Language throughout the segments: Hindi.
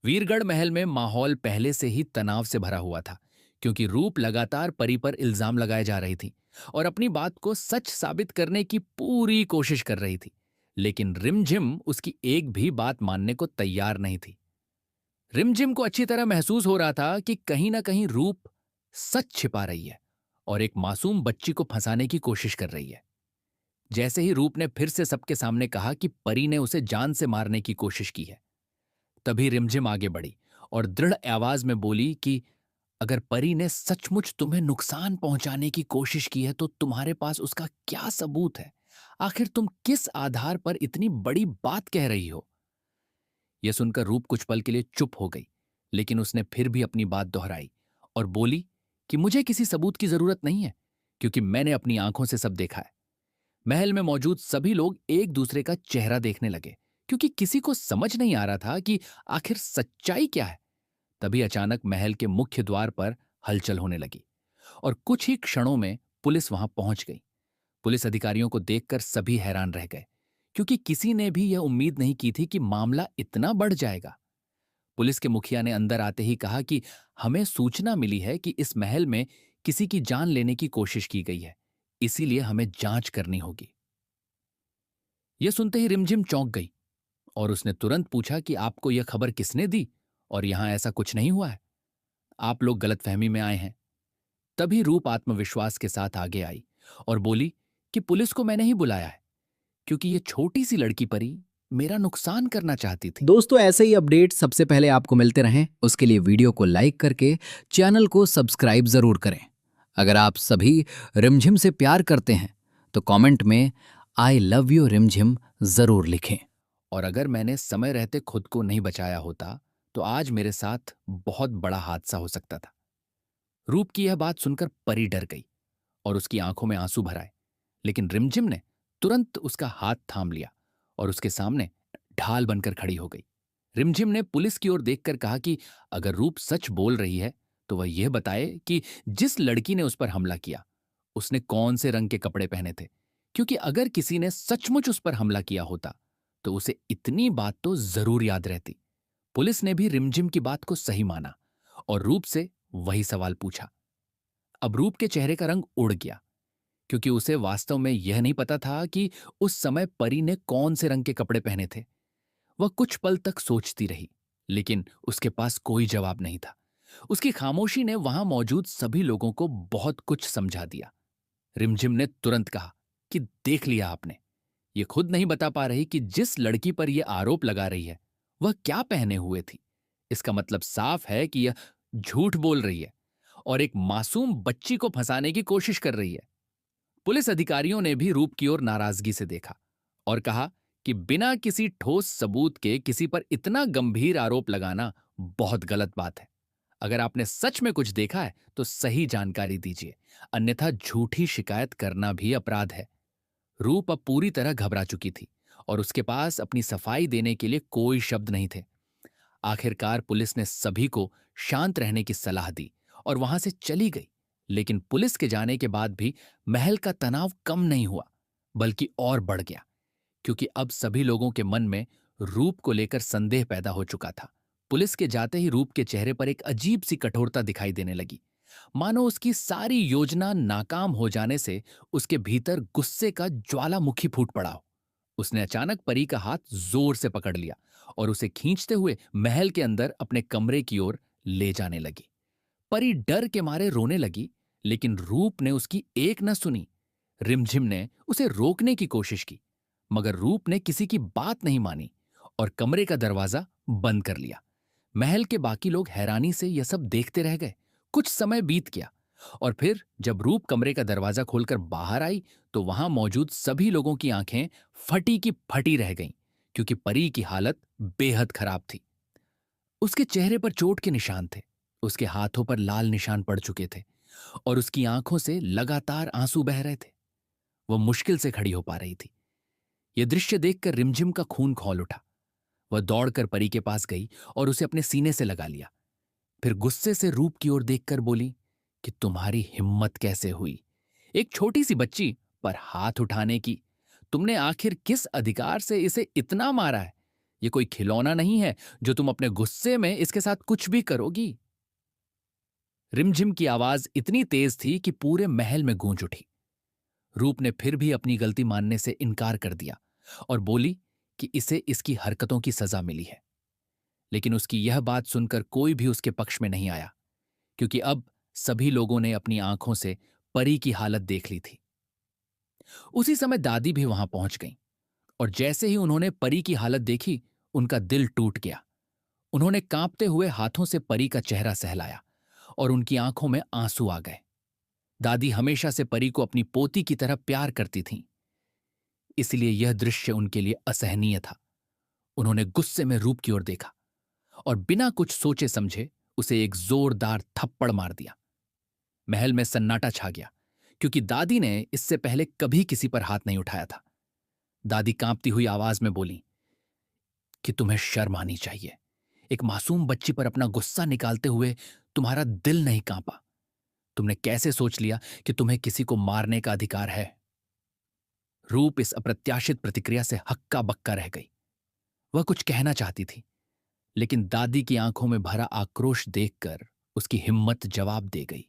वीरगढ़ महल में माहौल पहले से ही तनाव से भरा हुआ था, क्योंकि रूप लगातार परी पर इल्जाम लगाए जा रही थी और अपनी बात को सच साबित करने की पूरी कोशिश कर रही थी। लेकिन रिमझिम उसकी एक भी बात मानने को तैयार नहीं थी। रिमझिम को अच्छी तरह महसूस हो रहा था कि कहीं ना कहीं रूप सच छिपा रही है और एक मासूम बच्ची को फंसाने की कोशिश कर रही है। जैसे ही रूप ने फिर से सबके सामने कहा कि परी ने उसे जान से मारने की कोशिश की है, तभी रिमझिम आगे बढ़ी और दृढ़ आवाज में बोली कि अगर परी ने सचमुच तुम्हें नुकसान पहुंचाने की कोशिश की है तो तुम्हारे पास उसका क्या सबूत है? आखिर तुम किस आधार पर इतनी बड़ी बात कह रही हो? यह सुनकर रूप कुछ पल के लिए चुप हो गई, लेकिन उसने फिर भी अपनी बात दोहराई और बोली कि मुझे किसी सबूत की जरूरत नहीं है, क्योंकि मैंने अपनी आंखों से सब देखा है। महल में मौजूद सभी लोग एक दूसरे का चेहरा देखने लगे, क्योंकि किसी को समझ नहीं आ रहा था कि आखिर सच्चाई क्या है। तभी अचानक महल के मुख्य द्वार पर हलचल होने लगी और कुछ ही क्षणों में पुलिस वहां पहुंच गई। पुलिस अधिकारियों को देखकर सभी हैरान रह गए, क्योंकि किसी ने भी यह उम्मीद नहीं की थी कि मामला इतना बढ़ जाएगा। पुलिस के मुखिया ने अंदर आते ही कहा कि हमें सूचना मिली है कि इस महल में किसी की जान लेने की कोशिश की गई है, इसीलिए हमें जांच करनी होगी। यह सुनते ही रिमझिम चौंक गई और उसने तुरंत पूछा कि आपको यह खबर किसने दी और यहां ऐसा कुछ नहीं हुआ है, आप लोग गलतफहमी में आए हैं। तभी रूप आत्मविश्वास के साथ आगे आई और बोली कि पुलिस को मैंने ही बुलाया है, क्योंकि यह छोटी सी लड़की परी मेरा नुकसान करना चाहती थी। दोस्तों, ऐसे ही अपडेट सबसे पहले आपको मिलते रहें उसके लिए वीडियो को लाइक करके चैनल को सब्सक्राइब जरूर करें। अगर आप सभी रिमझिम से प्यार करते हैं तो कमेंट में आई लव यू रिमझिम जरूर लिखें। और अगर मैंने समय रहते खुद को नहीं बचाया होता तो आज मेरे साथ बहुत बड़ा हादसा हो सकता था। रूप की यह बात सुनकर परी डर गई और उसकी आंखों में आंसू भर आए, लेकिन रिमझिम ने तुरंत उसका हाथ थाम लिया और उसके सामने ढाल बनकर खड़ी हो गई। रिमझिम ने पुलिस की ओर देखकर कहा कि अगर रूप सच बोल रही है तो वह यह बताए कि जिस लड़की ने उस पर हमला किया उसने कौन से रंग के कपड़े पहने थे, क्योंकि अगर किसी ने सचमुच उस पर हमला किया होता तो उसे इतनी बात तो जरूर याद रहती। पुलिस ने भी रिमझिम की बात को सही माना और रूप से वही सवाल पूछा। अब रूप के चेहरे का रंग उड़ गया, क्योंकि उसे वास्तव में यह नहीं पता था कि उस समय परी ने कौन से रंग के कपड़े पहने थे। वह कुछ पल तक सोचती रही, लेकिन उसके पास कोई जवाब नहीं था। उसकी खामोशी ने वहां मौजूद सभी लोगों को बहुत कुछ समझा दिया। रिमझिम ने तुरंत कहा कि देख लिया आपने, ये खुद नहीं बता पा रही कि जिस लड़की पर यह आरोप लगा रही है वह क्या पहने हुए थी। इसका मतलब साफ है कि यह झूठ बोल रही है और एक मासूम बच्ची को फंसाने की कोशिश कर रही है। पुलिस अधिकारियों ने भी रूप की ओर नाराजगी से देखा और कहा कि बिना किसी ठोस सबूत के किसी पर इतना गंभीर आरोप लगाना बहुत गलत बात है। अगर आपने सच में कुछ देखा है तो सही जानकारी दीजिए, अन्यथा झूठी शिकायत करना भी अपराध है। रूप अब पूरी तरह घबरा चुकी थी और उसके पास अपनी सफाई देने के लिए कोई शब्द नहीं थे। आखिरकार पुलिस ने सभी को शांत रहने की सलाह दी और वहां से चली गई। लेकिन पुलिस के जाने के बाद भी महल का तनाव कम नहीं हुआ, बल्कि और बढ़ गया, क्योंकि अब सभी लोगों के मन में रूप को लेकर संदेह पैदा हो चुका था। पुलिस के जाते ही रूप के चेहरे पर एक अजीब सी कठोरता दिखाई देने लगी, मानो उसकी सारी योजना नाकाम हो जाने से उसके भीतर गुस्से का ज्वालामुखी फूट पड़ा हो। उसने अचानक परी का हाथ जोर से पकड़ लिया और उसे खींचते हुए महल के अंदर अपने कमरे की ओर ले जाने लगी। परी डर के मारे रोने लगी, लेकिन रूप ने उसकी एक न सुनी। रिमझिम ने उसे रोकने की कोशिश की, मगर रूप ने किसी की बात नहीं मानी और कमरे का दरवाजा बंद कर लिया। महल के बाकी लोग हैरानी से यह सब देखते रह गए। कुछ समय बीत गया और फिर जब रूप कमरे का दरवाजा खोलकर बाहर आई तो वहां मौजूद सभी लोगों की आंखें फटी की फटी रह गईं, क्योंकि परी की हालत बेहद खराब थी। उसके चेहरे पर चोट के निशान थे, उसके हाथों पर लाल निशान पड़ चुके थे और उसकी आंखों से लगातार आंसू बह रहे थे। वह मुश्किल से खड़ी हो पा रही थी। यह दृश्य देखकर रिमझिम का खून खौल उठा। वह दौड़कर परी के पास गई और उसे अपने सीने से लगा लिया। फिर गुस्से से रूप की ओर देखकर बोली कि तुम्हारी हिम्मत कैसे हुई एक छोटी सी बच्ची पर हाथ उठाने की? तुमने आखिर किस अधिकार से इसे इतना मारा है? ये कोई खिलौना नहीं है जो तुम अपने गुस्से में इसके साथ कुछ भी करोगी। रिमझिम की आवाज इतनी तेज थी कि पूरे महल में गूंज उठी। रूप ने फिर भी अपनी गलती मानने से इनकार कर दिया और बोली कि इसे इसकी हरकतों की सजा मिली है। लेकिन उसकी यह बात सुनकर कोई भी उसके पक्ष में नहीं आया, क्योंकि अब सभी लोगों ने अपनी आंखों से परी की हालत देख ली थी। उसी समय दादी भी वहां पहुंच गईं, और जैसे ही उन्होंने परी की हालत देखी, उनका दिल टूट गया। उन्होंने कांपते हुए हाथों से परी का चेहरा सहलाया और उनकी आंखों में आंसू आ गए। दादी हमेशा से परी को अपनी पोती की तरह प्यार करती थीं, इसलिए यह दृश्य उनके लिए असहनीय था। उन्होंने गुस्से में रूप की ओर देखा और बिना कुछ सोचे समझे उसे एक जोरदार थप्पड़ मार दिया। महल में सन्नाटा छा गया, क्योंकि दादी ने इससे पहले कभी किसी पर हाथ नहीं उठाया था। दादी कांपती हुई आवाज में बोली कि तुम्हें शर्म आनी चाहिए। एक मासूम बच्ची पर अपना गुस्सा निकालते हुए तुम्हारा दिल नहीं कांपा। तुमने कैसे सोच लिया कि तुम्हें किसी को मारने का अधिकार है? रूप इस अप्रत्याशित प्रतिक्रिया से हक्का बक्का रह गई। वह कुछ कहना चाहती थी, लेकिन दादी की आंखों में भरा आक्रोश देखकर उसकी हिम्मत जवाब दे गई।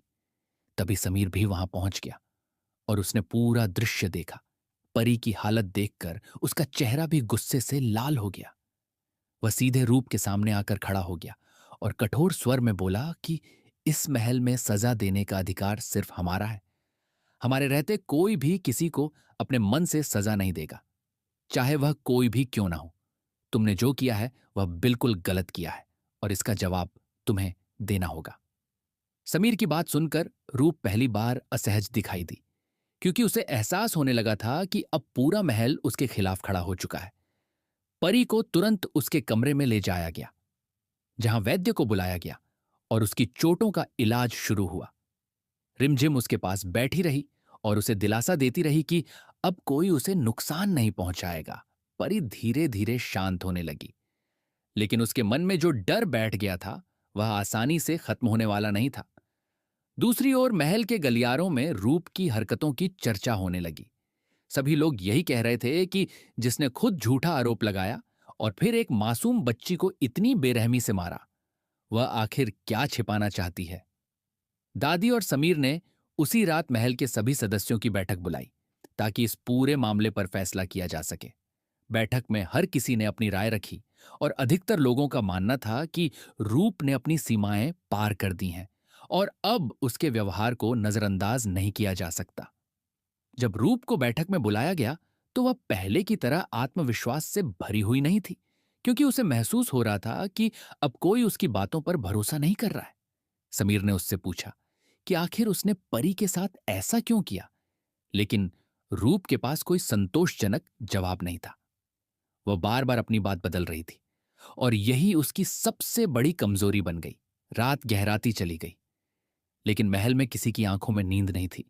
तभी समीर भी वहां पहुंच गया और उसने पूरा दृश्य देखा। परी की हालत देखकर उसका चेहरा भी गुस्से से लाल हो गया। वह सीधे रूप के सामने आकर खड़ा हो गया और कठोर स्वर में बोला कि इस महल में सजा देने का अधिकार सिर्फ हमारा है। हमारे रहते कोई भी किसी को अपने मन से सजा नहीं देगा, चाहे वह कोई भी क्यों ना हो। तुमने जो किया है वह बिल्कुल गलत किया है और इसका जवाब तुम्हें देना होगा। समीर की बात सुनकर रूप पहली बार असहज दिखाई दी, क्योंकि उसे एहसास होने लगा था कि अब पूरा महल उसके खिलाफ खड़ा हो चुका है। परी को तुरंत उसके कमरे में ले जाया गया, जहां वैद्य को बुलाया गया और उसकी चोटों का इलाज शुरू हुआ। रिमझिम उसके पास बैठी रही और उसे दिलासा देती रही कि अब कोई उसे नुकसान नहीं पहुंचाएगा। परी धीरे धीरे शांत होने लगी, लेकिन उसके मन में जो डर बैठ गया था वह आसानी से खत्म होने वाला नहीं था। दूसरी ओर महल के गलियारों में रूप की हरकतों की चर्चा होने लगी। सभी लोग यही कह रहे थे कि जिसने खुद झूठा आरोप लगाया और फिर एक मासूम बच्ची को इतनी बेरहमी से मारा, वह आखिर क्या छिपाना चाहती है। दादी और समीर ने उसी रात महल के सभी सदस्यों की बैठक बुलाई, ताकि इस पूरे मामले पर फैसला किया जा सके। बैठक में हर किसी ने अपनी राय रखी और अधिकतर लोगों का मानना था कि रूप ने अपनी सीमाएं पार कर दी हैं और अब उसके व्यवहार को नजरअंदाज नहीं किया जा सकता। जब रूप को बैठक में बुलाया गया तो वह पहले की तरह आत्मविश्वास से भरी हुई नहीं थी, क्योंकि उसे महसूस हो रहा था कि अब कोई उसकी बातों पर भरोसा नहीं कर रहा है। समीर ने उससे पूछा कि आखिर उसने परी के साथ ऐसा क्यों किया, लेकिन रूप के पास कोई संतोषजनक जवाब नहीं था। वह बार बार अपनी बात बदल रही थी और यही उसकी सबसे बड़ी कमजोरी बन गई। रात गहराती चली गई, लेकिन महल में किसी की आंखों में नींद नहीं थी।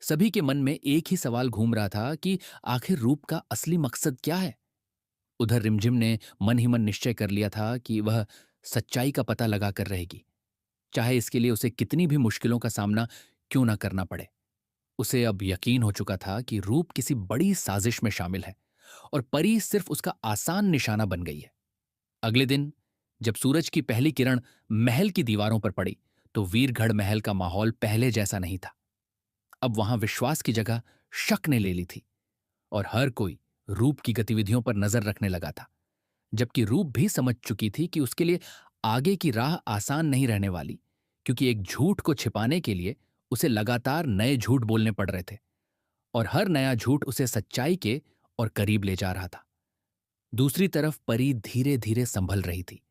सभी के मन में एक ही सवाल घूम रहा था कि आखिर रूप का असली मकसद क्या है। उधर रिमझिम ने मन ही मन निश्चय कर लिया था कि वह सच्चाई का पता लगाकर रहेगी, चाहे इसके लिए उसे कितनी भी मुश्किलों का सामना क्यों ना करना पड़े। उसे अब यकीन हो चुका था कि रूप किसी बड़ी साजिश में शामिल है और परी सिर्फ उसका आसान निशाना बन गई है। अगले दिन जब सूरज की पहली किरण महल की दीवारों पर पड़ी, तो वीरगढ़ महल का माहौल पहले जैसा नहीं था। अब वहां विश्वास की जगह शक ने ले ली थी और हर कोई रूप की गतिविधियों पर नजर रखने लगा था, जबकि रूप भी समझ चुकी थी कि उसके लिए आगे की राह आसान नहीं रहने वाली, क्योंकि एक झूठ को छिपाने के लिए उसे लगातार नए झूठ बोलने पड़ रहे थे और हर नया झूठ उसे सच्चाई के और करीब ले जा रहा था। दूसरी तरफ परी धीरे धीरे संभल रही थी,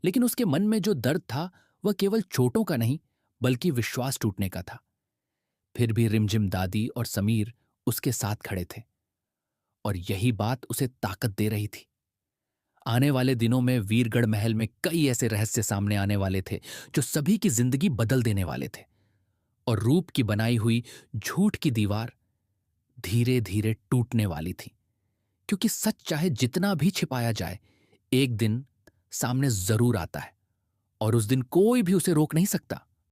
लेकिन उसके मन में जो दर्द था वह केवल चोटों का नहीं, बल्कि विश्वास टूटने का था। फिर भी रिमझिम दादी और समीर उसके साथ खड़े थे और यही बात उसे ताकत दे रही थी। आने वाले दिनों में वीरगढ़ महल में कई ऐसे रहस्य सामने आने वाले थे जो सभी की जिंदगी बदल देने वाले थे, और रूप की बनाई हुई झूठ की दीवार धीरे धीरे टूटने वाली थी, क्योंकि सच चाहे जितना भी छिपाया जाए, एक दिन सामने जरूर आता है और उस दिन कोई भी उसे रोक नहीं सकता।